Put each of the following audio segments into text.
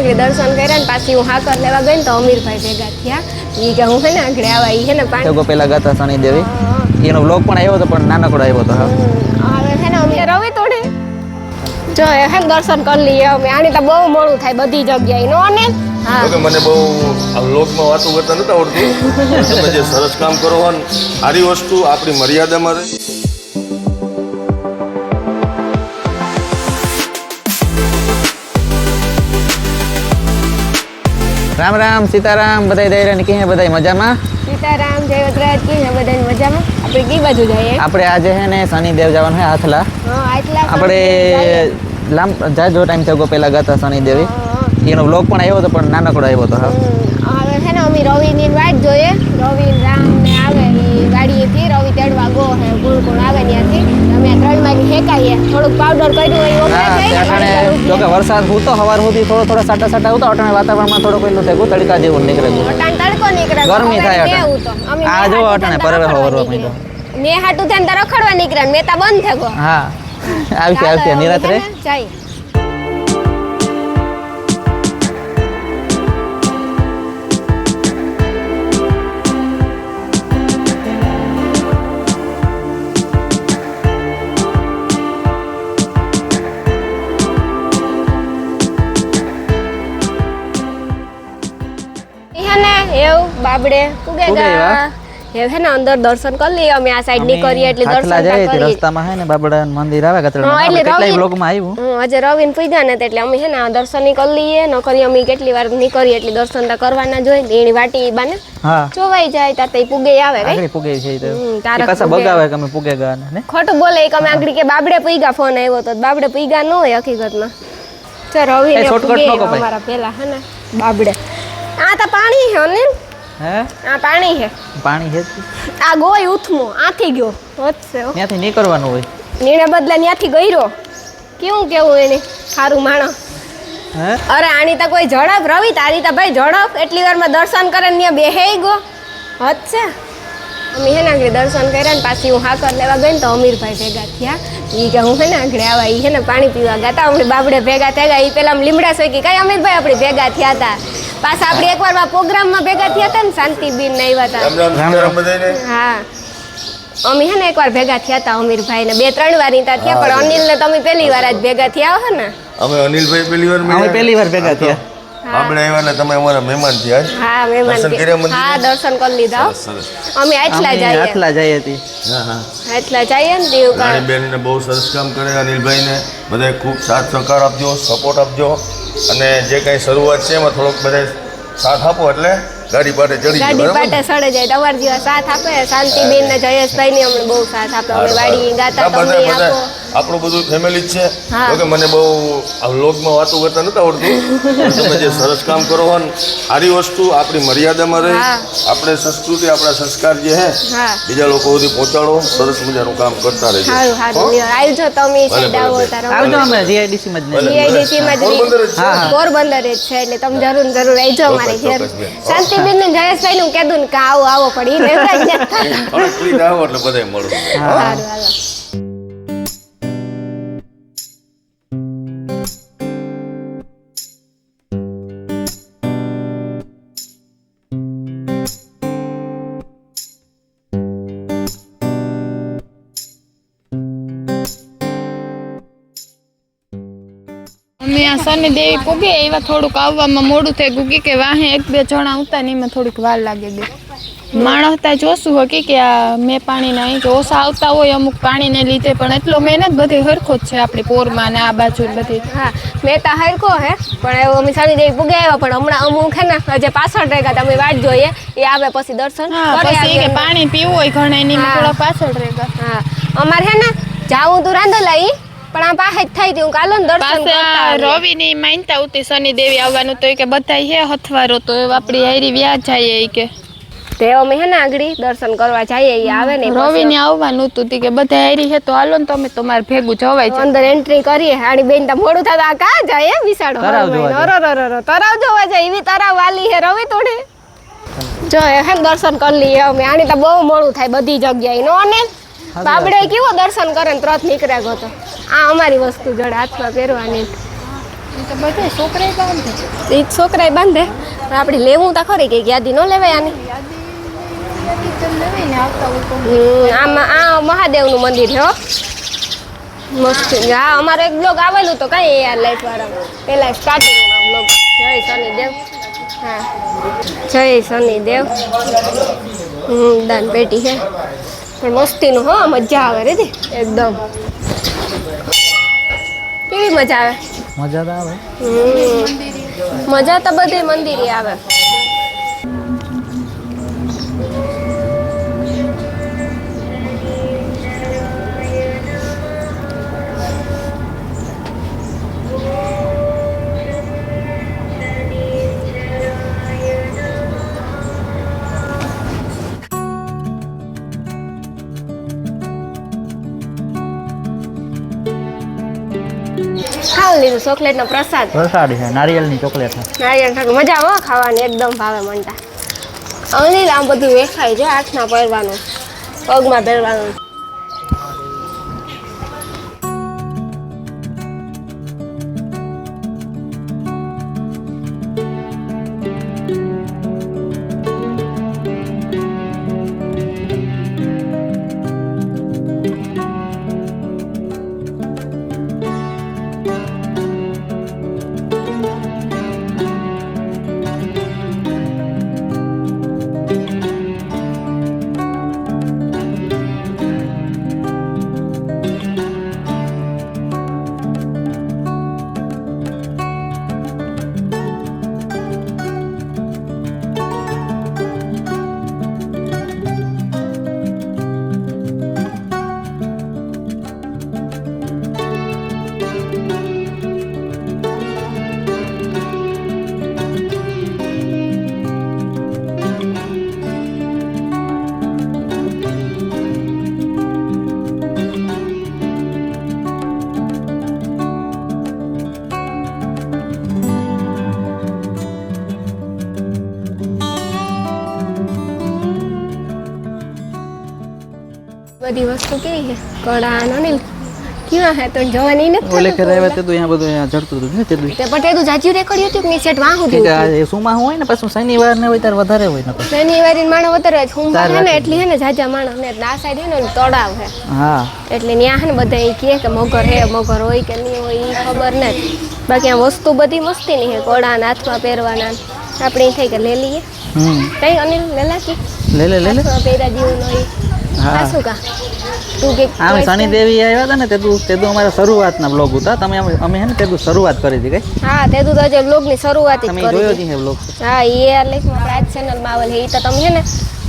આગળ દર્શન કર્યા ને પાછી હું હાકર લેવા ગઈ ને તો અમીરભાઈ ભેગા થયા. ઈ કે હું હે ને આગળ આવા ઈ હે ને પાણી પેલા ગાતા શનિ દેવી એનો બ્લોગ પણ આવ્યો હતો પણ નાનકડો આવ્યો હતો. હવે હે ને અમે રવિ તોડે જો હે દર્શન કરી લઈએ અમે. આની તો બહુ મોડું થાય બધી જગ્યાએ નો ને. હા ઓકે મને બહુ આ વ્લોગમાં વાતો કરતા નતા આવડતું. તમે જે સરસ કામ કરો ને સારી વસ્તુ આપણી મર્યાદામાં રહે. રામ રામ સીતારામ બધાય દૈરા કે બધાય મજામાં. સીતારામ જય વજરાજ કે બધાય મજામાં. આપણે કઈ બાજુ જઈએ? આપણે આજે હે ને શનિદેવ જવાનું હે હાથલા. હા આટલા આપણે જાજો ટાઈમ થયો પેલા ગાતા શનિ દેવી એનો બ્લોગ પણ આવ્યો હતો પણ નાનકડો આવ્યો હતો. હવે છે ને અમે રવિની વાટ જોઈએ. રવિ રામ ને આવે એ ગાડીએથી રવિ તેડવા ગો હે ગુણકુણ આવે ત્યાંથી અમે 3 વાગે હેકાઈએ. થોડુંક પાવડર કર્યું હોય જો કે વરસાદ હતો સવાર સુધી થોડો સાટા સાટા હતો. અટાણે વાતાવરણમાં થોડો પેલું થયું તડકા જેવું નીકળે. અટાણ તડકો નીકળે ગરમી થાય અટાણે. આ જો અટાણે પરવે હવરવા માંડ્યો. ને હાટું થઈને રખડવા નીકળ્યા મેતા બંધ થયો. હા આવશે નિરાત રે જાય. બાબડે પુગેગા હે ને અંદર દર્શન કરી લઈએ અમે. આ સાઈડ ની કરીએ એટલે દર્શન કરીએ. રસ્તામાં હે ને બાબડા મંદિર આવે કતરા એટલે કેટલાય બ્લોગમાં આવ્યું. આજે રવિન પૂજા ને એટલે અમે હે ને દર્શન ની કરી લઈએ. ન કરી અમે કેટલી વાર ની કરીએ એટલે દર્શન તો કરવાના જોઈએ. એની વાટી બાને હા જોવાઈ જાય તાતે પુગે આવે કઈ આગળ પુગે છે તો પાછા બગાવે કે અમે પુગેગા ને ખોટું બોલે કે અમે આગળ કે બાબડે પૂગા ફોન આવ્યો તો બાબડે પૂગા ન હોય હકીકતમાં. ચલ રવિ ને પુગે અમારા પેલા હે ને બાબડે. આ તો પાણી હે ને હે આ પાણી છે આ ગોય ઉથમો આથી ગયો હોતસે ત્યાંથી નીકળવાનું હોય નીણે બદલા ત્યાંથી ગઈરો કેવું એને સારું માણસ. હે અરે આની તો કોઈ ઝડપ રવિ તારી તો ભાઈ ઝડપ એટલી વારમાં દર્શન કરે ને ત્યાં બેહેઈ ગયો હોતસે. અમે હે ને આગળ દર્શન કર્યા ને પાછી હું હાકર લેવા ગઈ ને તો અમીરભાઈ ભેગા થયા. ઈ કે હું હે ને આગળ આવા ઈ હે ને પાણી પીવા ગાતા હમણાં બાબડે ભેગા થયા. ઈ પેલા લીમડા સોકી કઈ અમીરભાઈ આપણે ભેગા થયા હતા. પાછા આપણે એકવાર પ્રોગ્રામમાં ભેગા થયા હતા ને શાંતિબીન ને આવ્યા હતા. હા અમે હે ને એકવાર ભેગા થયા હતા અમીરભાઈ ને 2-3 વાર ત્યાં થયા પણ અનિલ ને તમે પહેલી વાર જ ભેગા થયા હો ને. અમે અનિલભાઈ પહેલી વાર ભેગા થયા. આપણે આવ્યા ને તમે અમારા મહેમાન થયા. હા મહેમાન હા દર્શન કરી લીધા. અમે આટલા જઈએ હતી. હા આટલા જઈએ ને દેવકા બેન ને બહુ સરસ કામ કરે. અનિલભાઈ ને બધાય ખૂબ સાથ સહકાર આપજો સપોર્ટ આપજો અને જે કઈ શરૂઆત છે એમાં થોડોક બધા સાથ આપો એટલે ગાડી પાટે ચડી જાય. ગાડી પાટે ચડે જાય. તમાર જેવા સાથ આપે શાંતિબેન ને જયેશભાઈ ને અમને બહુ સાથ આપે. અમે વાડી ગાતા તમને આપો. આપણું બધું ફેમિલી જ છે. ઓકે મને બહુ આ વ્લોગમાં વાતો કરતા નતા આવડતું. તમે જે સરસ કામ કરો ને સારી વસ્તુ આપણી મર્યાદામાં રહે. આપણે સંસ્કૃતિ આપણા સંસ્કાર જે હે બીજા લોકો સુધી પહોંચાડો. સરસ મજાનું કામ કરતા રહેજો. આવજો તમે આવજો અમે જીઆઈડીસી માં પોરબંદર જ છે એટલે તમે જરૂર આવજો અમારે ઘેર. શાંતિબેન ને જયેશભાઈ નું કીધું ને કે આવો પડી એટલે બધાય મળો. સારું હાલો. અમે આ શનિદેવી પૂગે એવા થોડુંક આવવામાં મોડું થઈ ગયું કે વાહે 1-2 જણા આવતા ને એમાં થોડીક વાર લાગે ગઈ. માણસ તા જોશું હોય કે આ મેં પાણી નહીં કે ઓછા આવતા હોય અમુક પાણીને લીધે પણ એટલો મહેનત બધી હરખો જ છે આપણી પોરમાં ને આ બાજુ બધી. હા મેં તો હરખો હે પણ એવું અમે શનિદેવી પૂગે આવ્યા પણ હમણાં અમુક હે ને હજે પાછળ રહી ગયા. તમે વાટ જોઈએ એ આવે પછી દર્શન પછી કે પાણી પીવું હોય ઘણા એની થોડા પાછળ રહી ગયા. હા અમારે હે ને જાવું તું રાંધેલા ઈ પણ આ પાસે જ થઈ ગયું કાલો ને દર્શન કરતા. રવિ ની માનતા ઉતી શનિ દેવી આવવાનું તો કે બધા હે હથવારો તો આપણી હારી વ્યા જાય કે તે અમે હે ને આગળી દર્શન કરવા જઈએ ઈ આવે ને રવિ ને આવવાનું હતું કે બધા હારી હે તો હાલો ને તમે તમારે ભેગું જવાય છે. અંદર એન્ટ્રી કરીએ આડી બેન તો મોડું થતા આ કા જાય વિસાડો તરાવ જોવા જાય એવી તરાવ વાલી હે રવિ તોડે જો હે દર્શન કરી લઈએ અમે. આની તો બહુ મોડું થાય બધી જગ્યાએ નો ને બાબડે કેવો દર્શન કરે ને તરત નીકળ્યા ગયો તો. આ અમારી વસ્તુ જોડે હાથમાં પહેરવાની તો બધા છોકરા બાંધે એ છોકરાએ બાંધે પણ આપણે લેવું તો ખરી કે યાદી ન લેવાય આની. યાદી તો લેવાય ને આવતા હોય તો. આમાં આ મહાદેવનું મંદિર છે હો મસ્ત. હા અમારો એક બ્લોગ આવેલું તો કઈ યાર લાઈફ વાળા પેલા સ્ટાર્ટિંગનો બ્લોગ જય શનિદેવ. હા જય શનિદેવ. દાન પેટી છે પણ મસ્તીનું હો મજા આવે રીધી એકદમ. કેવી મજા આવે? મજા તો આવે. મજા તો બધી મંદિરે આવે. ખાવ લીધું ચોકલેટ નો પ્રસાદ. પ્રસાદ છે નારિયેળની ચોકલેટ છે. નારિયેળ ઠાક મજા આવે ખાવાની એકદમ ભાવે મનતા. અનિલ આમ બધું વેખાય છે હાથમાં પહેરવાનું પગમાં પહેરવાનું. બધી વસ્તુ કેવી છે કડા અનિલ કેવા હે તો જવાની નથી. ઓલે કરે આવે તે તો અહીંયા બધું અહીંયા જડતું હતું ને તે દુઈ. તે પણ તે જાજી રેકોર્ડ હતું કે સેટ વાહું કે હતું. આ સુમાં હોય ને પાછું શનિવાર ને હોય ત્યારે વધારે હોય ને પછી. શનિવારી માણો વધારે સોમવાર હે ને એટલી હે ને જાજા માણો ને એટલે આ સાઈડ હે ને તળાવ હે હા એટલે ન્યા હે ને બધા ઈ કહે કે મગર હે મગર હોય કે નહીં હોય ઈ ખબર નથી. બાકી આ વસ્તુ બધી મસ્તી ની હે કોડા હાથમાં પહેરવાના આપણે થઈ કે લઈ લઈએ. કઈ અનિલ લેલા કે લે લે લે લે. પેરા જેવું નહીં. હા શું કા તું કે આમ શનિ દેવી આવ્યા હતા ને તે તું અમારા શરૂઆતના બ્લોગ હતા તમે અમે હે ને તે શરૂઆત કરી હતી કઈ. હા તે તું તો જે બ્લોગ ની શરૂઆત જ તમે કરી જોયો હતી. છે બ્લોગ. હા એ યાર લાઈક માં આપણા ચેનલ માં આવેલ હે ઈ તો તમે હે ને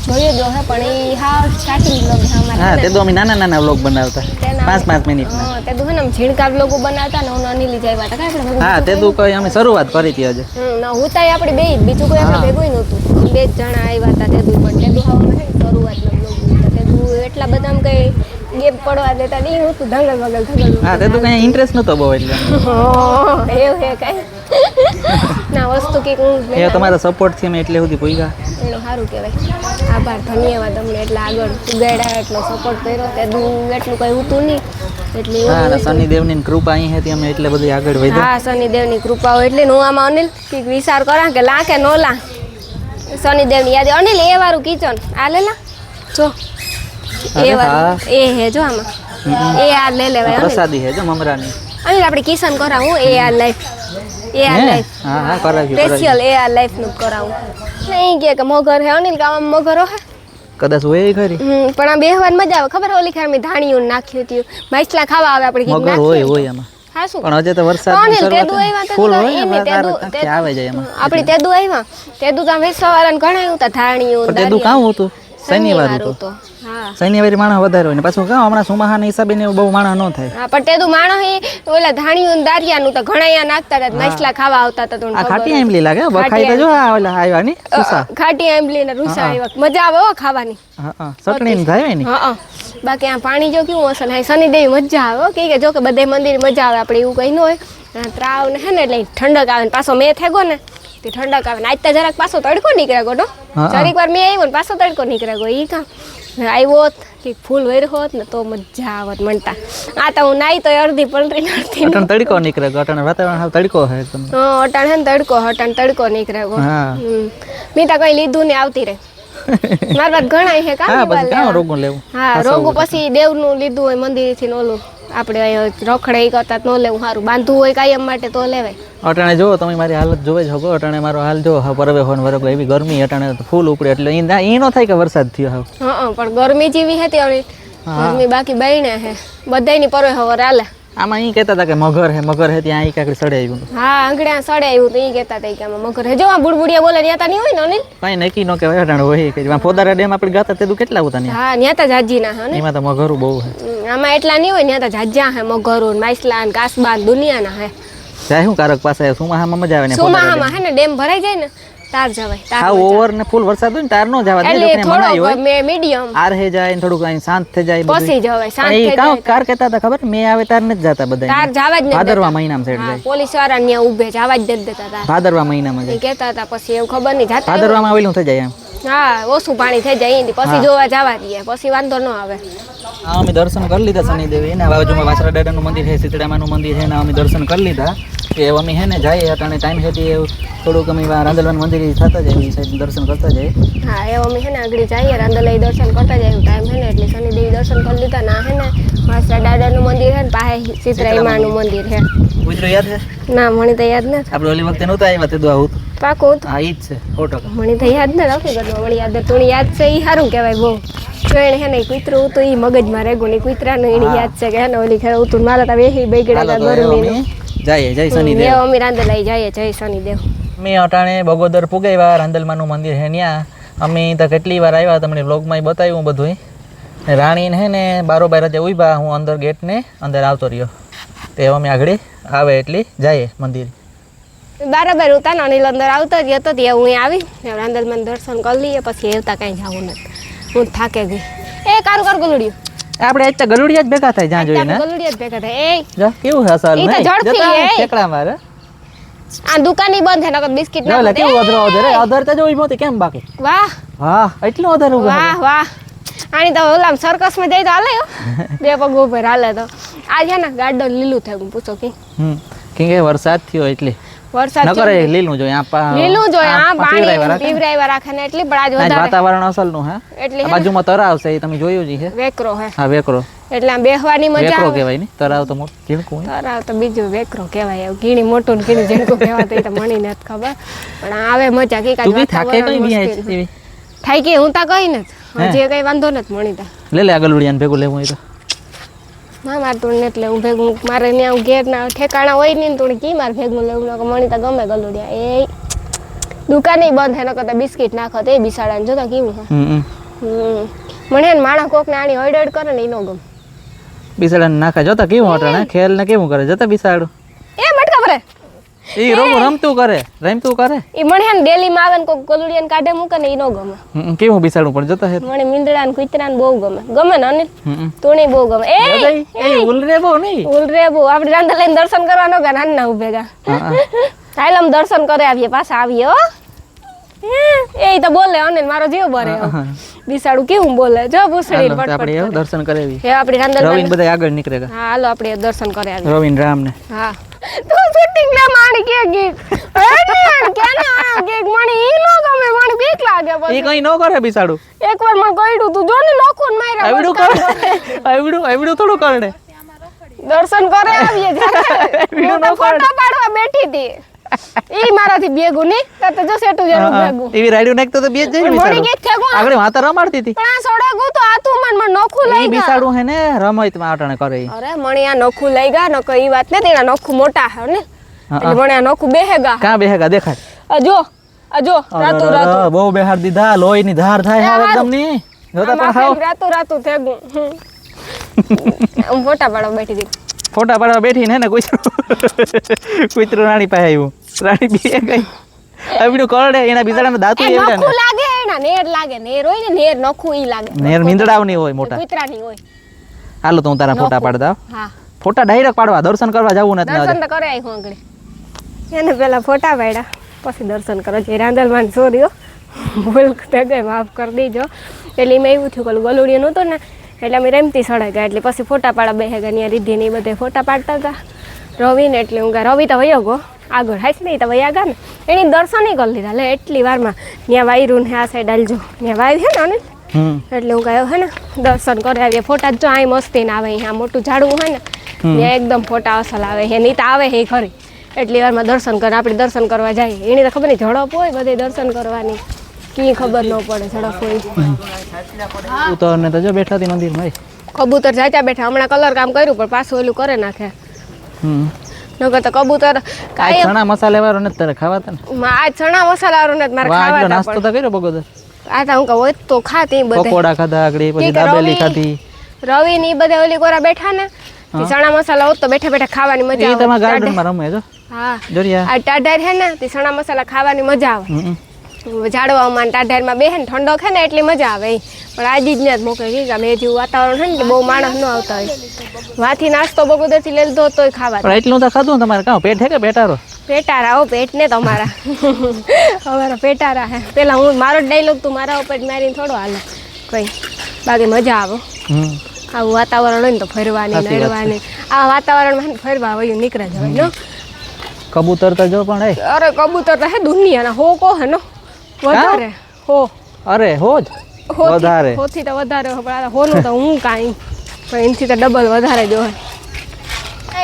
જોયો જો હે પણ ઈ હા સ્ટાર્ટિંગ બ્લોગ હે અમારા. હા તે તો અમે નાના નાના બ્લોગ બનાવતા તેના 5 મિનિટના. હા તે તું હે ને આમ ઝીણકા બ્લોગો બનાવતા ને હું અનિલી જાય હતા કાઈ આપણે હા તે તું કઈ અમે શરૂઆત કરી હતી આજે. ના હું તાય આપણે બે બીજું કોઈ આપણે ભેગું નહોતું. બે જ જણા આવ્યા હતા તે તું પણ તે તું હાવ હે શરૂઆતનો બ્લોગ હતા તે તું એટલા બધા આમ કઈ ગેપ પડવા દેતા નહીં હું તું ધંગલ વગલ ધંગલ. હા તે તો કઈ ઇન્ટરેસ્ટ નતો બહુ એટલે. એવું હે કઈ ના વસ્તુ કે હું એ તમારા સપોર્ટ થી અમે એટલે સુધી પહોંચ્યા. એનો સારું કહેવાય. આભાર ધન્યવાદ તમને એટલા આગળ ઉગાડ્યા એટલો સપોર્ટ કર્યો તે તું એટલું કઈ હતું નહીં એટલે એવું હા શનિદેવની કૃપા અહીં હતી અમે એટલે બધી આગળ વધ્યા. હા શનિદેવની કૃપા હોય એટલે હું આમાં અનિલ કંઈક વિચાર કરા કે લા કે નો લા શનિદેવની યાદ અનિલ એ વાળું કિચન આ લે લા જો એ વાળું એ હે જો આમાં એ આ લે લેવાય અનિલ પ્રસાદી હે જો મમરાની. અનિલ આપણે કિચન કરાવું એ આ લાઈફ એ આ લાઈફ હા હા કરાવ્યું સ્પેશિયલ એ આ લાઈફ નું કરાવું નહીં કે મગર હે અનિલ કામ મગર હે કદાચ હોય ખરી. પણ આ બેહવાની મજા આવે ખબર ઓલી ખાર મેં ધાણીઓ નાખ્યું હતું માછલા ખાવા આવે આપણે કીક મગર હોય હોય એમાં. હા શું પણ હજે તો વરસાદની શરૂઆત ફૂલ હોય ને તારે આવે જાય એમાં. આપણે તેદુ આવ્યા તેદુ તો વેસવા વાળાને ઘણાયું તા ધાણીઓ પણ તેદું કામ હતું શનિવાર હતું. હા શનિવારે માણસ વધારે હોય ને પાછું કામ હમણાં સુમાહાના હિસાબે ને બહુ માણસ ન થાય. હા પણ તેદુ માણસ એ ઓલા ધાણીઓ ને દારિયાનું તો ઘણાયા નાખતા હતા માછલા ખાવા આવતા હતા તો આ ખાટી આંબલી લાગે બખાઈ તો જો આ ઓલા આવ્યા ની સુસા. ખાટી આંબલી ને રૂસા આવ્યા મજા આવે હો ખાવાની. હા હા ચટણી ને થાય ને. હા બાકી આ પાણી જો કેવું અસલ હે શનિદેવ મજા આવે હો કે જો કે બધે મંદિર મજા આવે આપણે એવું કઈ ન હોય ત્રાવ ને હે ને એટલે ઠંડક આવે ને પાછો મેં થેગો ને તે ઠંડક આવે ને આજ તો જરાક પાછો તડકો નીકળ્યા ગયો હા. જરીક વાર મેં આવ્યો ને પાછો તડકો નીકળ્યા ગયો ઈ કામ આવ્યો હોત કે ફૂલ વેર હોત ને તો મજા આવત મનતા આ તો હું નાઈ તો અડધી પલટી નડતી અટણ તડકો નીકળે ગયો અટણ વાતાવરણ હાવ તડકો હે એકદમ અટાણ હે ને તડકો નીકળ્યા ગયો હા મેં તો કઈ લીધું ને આવતી રહે મારા વાત ઘણા છે હા કામ પછી કામ રોગું લેવું હા રોગું પછી દેવનું લીધું હોય મંદિરથી ને ઓલું આપણે રખડે ઈ કરતા ન લેવું સારું બાંધવું હોય કાયમ માટે તો લેવાય અટાણે જો તમે મારી હાલત જોવે જ હગો અટાણે મારો હાલ જો હા પરવે હોન વરગો એવી ગરમી અટાણે તો ફૂલ ઉપડે એટલે ઈ નો થાય કે વરસાદ થયો હાવ હા પણ ગરમી જેવી હતી હવે ગરમી બાકી બહીને હે બધાયની પરવે હવર હાલે આમાં ઈ કહેતા હતા કે મગર હે ત્યાં ઈ કાકડી સડે આવ્યું હા આંગળ્યા સડે આવ્યું તો ઈ કહેતા હતા કે આમાં મગર હે જો આ બુડબુડિયા બોલે ન્યાતા નહીં હોય ને અનિલ કઈ નક્કી નો કહેવાય અટાણે હોય કે ફોદારા ડેમ આપણે ગાતા તે કેટલા હતા ને હા ન્યાતા જાજીના હે ને એમાં તો મગરું બહુ હે આમાં એટલા નહીં હોય ન્યાતા જાજ્યા હે મગરો ને માઇસલા ને કાસબા ને દુનિયાના હે જાય શું કારક પાસે સુમાહામાં મજા આવે ને સુમાહામાં હે ને ડેમ ભરાઈ જાય ને તાર જવાય તાર હા ઓવર ને ફૂલ વરસાદ હોય ને તાર નો જવા દે એટલે લોકોને મનાઈ હોય થોડો મીડિયમ આર હે જાય ને થોડુંક અહીં શાંત થઈ જાય બધું. પસી જવાય શાંત પણ થઈ ઈ કાં કાર કહેતા હતા ખબર મેં આવે તાર નથી જતા બધા તાર જવા જ નથી ભાદરવા મહિનામાં સાઈડ હા જાય પોલીસ વાળા ને ઊભે જવા જ નથી દેતા તાર ભાદરવા મહિનામાં એ જાય કહેતા હતા પછી એવું ખબર નહીં જાતા ભાદરવામાં આવેલું થઈ જાય એમ હા ઓછું પાણી થઈ જાય ઈ પછી જોવા જવા દઈએ પછી વાંધો ન આવે હા અમે દર્શન કરી લીધા શનિદેવી એના બાજુમાં વાસરા દાદાનું મંદિર છે સીતળામાનું મંદિર છે ને અમે દર્શન કરી લીધા એ અમે હે ને જાય અટાણે ટાઈમ છે તે થોડુંક અમે રાંદલવાનું મંદિર થતા જાય એ સાઈડ દર્શન કરતા જાય હા એવો અમે હે ને આગળ જઈએ રાંદલઈ દર્શન કરતા જાય ટાઈમ હે ને એટલે શનિદેવી દર્શન કરી લીધા ના હે ને વાસરા દાદાનું મંદિર હે ને પાસે સીતરાઈમાનું મંદિર હે કૂતરો યાદ છે ના મને તો યાદ નથી આપણે ઓલી વખતે નહોતા આવ્યા તે તો આવું પાકું હા ઈ જ છે 100%. મને તો યાદ ન રાખી ગયો મને યાદ તું યાદ છે ઈ સારું કહેવાય બહુ જો એને હે ને કૂતરું હતું ઈ મગજમાં રેગું ને કૂતરાનું એને યાદ છે કે હે ને ઓલી ખેર ઉતું મારા તા વેહી બગડ્યા હાલો હતા તો ગરમીનું અમે જઈએ જય શનિદેવ એવો અમે રાંદલઈ જઈએ જય શનિદેવ મેં અટાણે બગોદર પુગાવ્યા રાંદલમાનું મંદિર છે ત્યાં અમે તો કેટલી વાર આવ્યા તમને વ્લોગમાં બતાવ્યું બધું રાણીને હે ને બારોબાર જ ઉભા હું અંદર ગેટને અંદર આવતો રહ્યો તે અમે આગળ આવે એટલી જઈએ મંદિર બરાબર ઉતા ને અનિલ અંદર આવતો જ હતો ત્યાં હું આવી રાંદલમાં દર્શન કરી લઈએ પછી એવતા કાંઈ જવું નથી હું થાકે ગઈ એ કારું કર ગલુડ્યું આપણે અત્યારે ગલુડિયા જ ભેગા થાય જ્યાં જોઈએ ને ગલુડિયા જ ભેગા થાય એ જો કેવું છે અસલ ઈ તો નહીં ઝડપી જતા હે. ઠેકડા મારે આ દુકાની બંધ છે નકર બિસ્કિટ જો લે ના કેવું અધરો અધરે અધર તો જોઈ મોતી કેમ બાકી વાહ હા એટલું અધર ઉભો વાહ વાહ આની તો ઓલામ સર્કસમાં જઈ તો હાલે હો બે પગ ઉપર હાલે તો આ છે ને ગાર્ડન લીલું થયું પૂછો કે કેમ કે વરસાદ થયો એટલે વરસાદ ન કરે લીલું જોઈએ આ લીલું જોઈએ આ પીવરાવ્યા પાણી રાખે. પીવરાવ્યા રાખે ને એટલી પણ આજ આજ વધારે વાતાવરણ અસલનું હે એટલે આ બાજુમાં તરાવ છે એ તમે જોયું જ છે વેકરો હે હા વેકરો એટલે આમ બેહવાની મજા વેકરો આવે કહેવાય ને તરાવ તો મોટું ઝીણકું હોય. તરાવ તો બીજું વેકરો કહેવાય એવું ઘીણી મોટું ને ઘીણી ઝીણકું કહેવાતું એ તો મને નથી ખબર પણ આવે મજા કે તું બી થાકે કઈ બી આય છે એવી થાય કે હું તા કઈ નથી હજી કઈ વાંધો નથી મણી તા લે લે આગળ ઉડિયાને ભેગું લેવું હોય તો ના મારે તું એટલે હું ભેગું મારે ત્યાં ઘેર ના ઠેકાણા હોય નહીં ને તું કી મારે ભેગું લેવું નકર મણી તા ગમે ગલુડિયા એ દુકાને બંધ હે નકર તો બિસ્કિટ નાખો તે બિસાડા ને જોતા કેવું હે મને ને માણસ કોક ને આની હડ કરે ને એનો ગમ બિસાડાને નાખા જોતા કેવું અટાણે ખેલ ને કેવું કરે જતા બિસાડું એ મટકા ભરે એ રમતું કરે રમતું કરે એ મને હે ને ડેલી માં આવે ને કોક ગલુડિયાને કાઢે મૂકે ને એનો ગમે કેવું બિસાડું પણ જતા હે મને મીંદડા ને કૂતરા ને બહુ ગમે ગમે ને અનિલ તું બહુ ગમે એ ઉલરે બહુ નહીં ઉલ રે બહુ આપણે રાંધા લઈને દર્શન કરવાનો કે નાના ઉભેગા હાલ આમ દર્શન કરે આવીએ પાછા આવીએ હો એ તો બોલે અનિલ મારો જીવ બરે બિસાડું કેવું બોલે જો પૂછડી હાલો, તો આપણે એવું દર્શન કરાવી હે આપણી રાંધા રવિન બધા આગળ નીકળેગા હા હાલો આપણે દર્શન કરે આવીએ રવિન રામ ને હા તું શૂટિંગ લે માણી કે ગીત કેને આયો કે માણી ઈ નો ગમે માણી બીક લાગે એ પછી કઈ ન કરે બિસાડું એકવાર મને કહ્યું તું જો ને નખું ને માર્યા આવડું કરે આવડું થોડું કરે દર્શન કરે આવીએ હું તો ફોટો પાડવા બેઠી હતી ઈ મારાથી ભેગું નહીં તો જો સેટું જેનું ભેગું એવી રાડ્યું નાખતો તો બે જ જઈ મળી ગઈ થેગું આગળ વાતા રમાડતી હતી પણ આ સોડાગું તો આ તું મને નખું લઈ ઈ ગયા બિસાડું હે ને રમત માં આટણે કરે ઈ. અરે મને આ નખું લઈ ગયા નકો ઈ વાત નથી એના નખું મોટા હે ને એટલે મને આ નખું બેહેગા કાં બેહેગા દેખાય અજો રાતું રાતું બહુ બેહાર દીધા લોહી ની ધાર થાય હાવ એકદમ ની જોતા પણ હાવ રાતું રાતું થેગું હું ફોટા પાડવા બેઠી હતી ફોટા પાડવા બેઠી ને કુતરું રાણી પાસે આવ્યું રાણી બે ગઈ આવડું કરડે એના બિચારાના દાંતુ એ એવડા નખું લાગે એના નેર લાગે નેર હોય ને નેર નખું ઈ લાગે નેર મીંદડાવની હોય મોટા કૂતરાની હોય હાલો તો હું તારા ફોટા પાડ દઉં હા ફોટા ડાયરેક્ટ પાડવા દર્શન કરવા જવું નથી દર્શન તો કરે આવી હું આગળ એને પેલા ફોટા પાડ્યા પછી દર્શન કરો છો. રાંદલમાં સોર્યો ભૂલ થઈ ગઈ, માફ કરી દીજો. એટલે એમાં એવું થયું કે ગલુડિયું નહોતું ને એટલે અમે રેમતી સડાઈ ગયા. એટલે પછી ફોટા પાડવા બેસી ગયા. ત્યાં રીધિ ને એ બધે ફોટા પાડતા હતા રવિને. એટલે હું રવિ તો વયો ગયો આગળ, હાઈ નહીં તો વયા ગયા ને. એની દર્શન કરી લીધા. લે એટલી વારમાં ત્યાં વાયરું ને આ સાઈડ હાલજો, ત્યાં વાય છે ને એટલે હું કહ્યું હે ને દર્શન કરી આવીએ. ફોટા જો અહીં મસ્તી ને આવે, અહીંયા મોટું ઝાડવું હોય ને ત્યાં એકદમ ફોટા અસલ આવે. એની તો આવે એ ખરી. એટલી વારમાં દર્શન કરે, આપણે દર્શન કરવા જઈએ. એની તો ખબર નહીં ઝડપ હોય બધે દર્શન કરવાની, કી ખબર ન પડે ઝડપ હોય. ઉતરને તો જો બેઠા હતી મંદિરમાં. કબૂતર જાચા બેઠા, હમણાં કલર કામ કર્યું પણ પાછું ઓલું કરે નાખે. નકર તો કબૂતર કાંઈ ચણા મસાલા વાળો નથી તારે ખાવાતા ને? આ ચણા મસાલા વાળો નથી મારે ખાવા. નાસ્તો તો કર્યો બગોદર? આ તો હું કહું હોય તો ખાતી બધે પકોડા ખાધા આગળ, પછી દાબેલી ખાધી. રવિ ની બધે ઓલી કોરા બેઠા ને ચણા મસાલા હોત તો બેઠા બેઠા ખાવાની મજા આવે. તમારા ગાર્ડનમાં રમે જો. હા જોરિયા આ ટાઢાર છે ને તે ચણા મસાલા ખાવાની મજા આવે. ઝાડવામાં ટાઢારમાં બેહે ને ઠંડક છે ને એટલી મજા આવે. પણ આજે જ ને મોકલે કે અમે જેવું વાતાવરણ છે ને બહુ માણસ ન આવતા હોય. વાથી નાસ્તો બગોદર થી લઈ લીધો તોય ખાવા. પણ એટલું તો ખાધું તમારે કાં પેટ હે કે પેટારો? પેટારા હો, પેટ ને તમારા અમારા પેટારા હે. પેલા હું મારો ડાયલોગ તું મારા ઉપર મારીને થોડો હાલે કઈ, બાકી મજા આવે. આવું વાતાવરણ હોય ને તો ફરવાની નડવાની. આ વાતાવરણમાં ફરવા વયું નીકળે જવાય નો. કબૂતર તો જો પણ હે. અરે કબૂતર તો હે દુનિયાના હો કો હે નો વધારે હો. અરે હો જ વધારે, હોથી તો વધારે હોનું તો હું કાંઈ પણ એનથી તો ડબલ વધારે જો હે.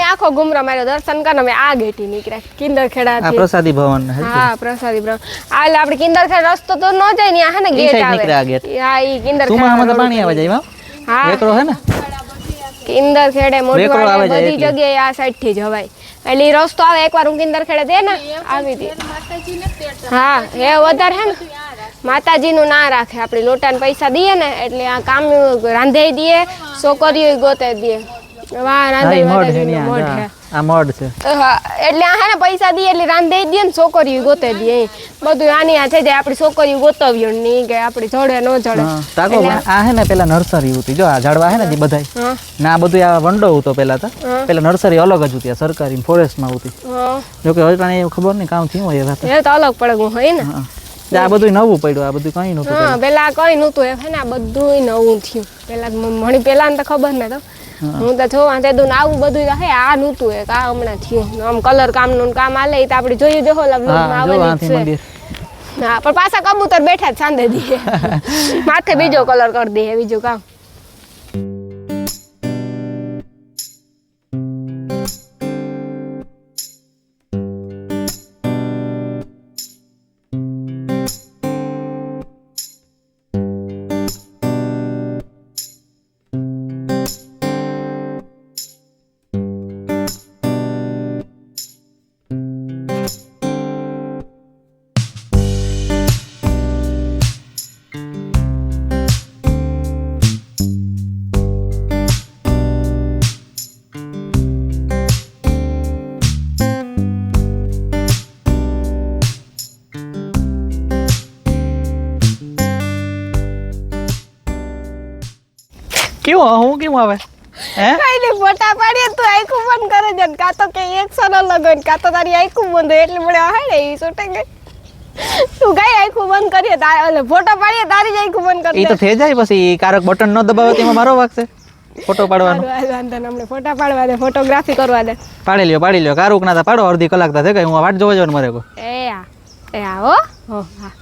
આખો ગુમરો માર્યો દર્શન કરીને અમે આ ગેટી નીકળ્યા કિંદરખેડા. પ્રસાદી ભવન. હા પ્રસાદી ભવન. આ આપણે કિંદરખેડ રસ્તો તો ન જાય ને આ હે ને ગેટ આવે. હા ઈ કિંદરખેડ તો પાણી આવે જાય. હા વેકરો હે ને કિંદરખેડે મોટવાડે બધી જગ્યાએ આ સાઈડ થી જવાય. એટલે ઈ રસ્તો આવે એકવાર હું કિંદરખેડે દે ને આવી હતી. હા એ વધારે હે ને માતાજીનું ના રાખે. આપણે લોટાને પૈસા દઈએ ને એટલે આ કામ રાંધે દઈએ, છોકરીઓ ગોતે દઈએ. વાહ રાંધે માતાજીનું મોઢ છે. આ મોઢ છે. હા એટલે આ હે ને પૈસા દઈએ એટલે રાંધે દઈએ ને છોકરીઓ ગોતે દઈએ. બધું આની આ છે જે આપણી છોકરીઓ ગોતવ્યો નહીં કે આપણી જોડે ન જોડે. તાકો આ હે ને પેલા નર્સરી હતી જો. આ ઝાડવા હે ને જે બધાય ના બધું આ વંડો હતો પેલા તો. પેલા નર્સરી અલગ જ હતી સરકારી ફોરેસ્ટમાં હતી. જો કે હવે ખબર નહીં કામ થયું હોય એ તો અલગ પડે હોય ને. આ બધું નવું પડ્યું, આ બધું કઈ નતું. હા પેલા કઈ નતું હે ને આ બધું નવું થયું. પેલા મણી પેલા ને તો ખબર ને તો હું તો જોવા તે દઉં આવું બધું હે આ નતું હે આ હમણાં થયું. આમ કલર કામનું કામ આલે તો આપણે જોયું જો આવે છે. હા પણ પાછા કબૂતર બેઠા જ સાંધે દઈએ માથે બીજો કલર કરી દઈએ બીજું કામ. કેવું હું કેવું આવે હે કઈ નહીં ફોટા પાડીએ તો આખું બંધ કરે છે ને કાં તો કે એક્શન અલગ હોય કાં તો તારી આખું બંધ હોય એટલે મને હે ને એ શૂટિંગ તું કઈ આખું બંધ કરીએ તારે ફોટો પાડીએ તારી જ આખું બંધ કરી. એ તો થઈ જાય પછી કારક બટન ન દબાવે તેમાં મારો વાગશે ફોટો પાડવાનો. વાંધો ને અમને ફોટા પાડવા દે, ફોટોગ્રાફી કરવા દે. પાડી લ્યો કારુક ના પાડો અડધી કલાક થાય હું વાટ જોવા જવાનું મારે. એ આ હો હા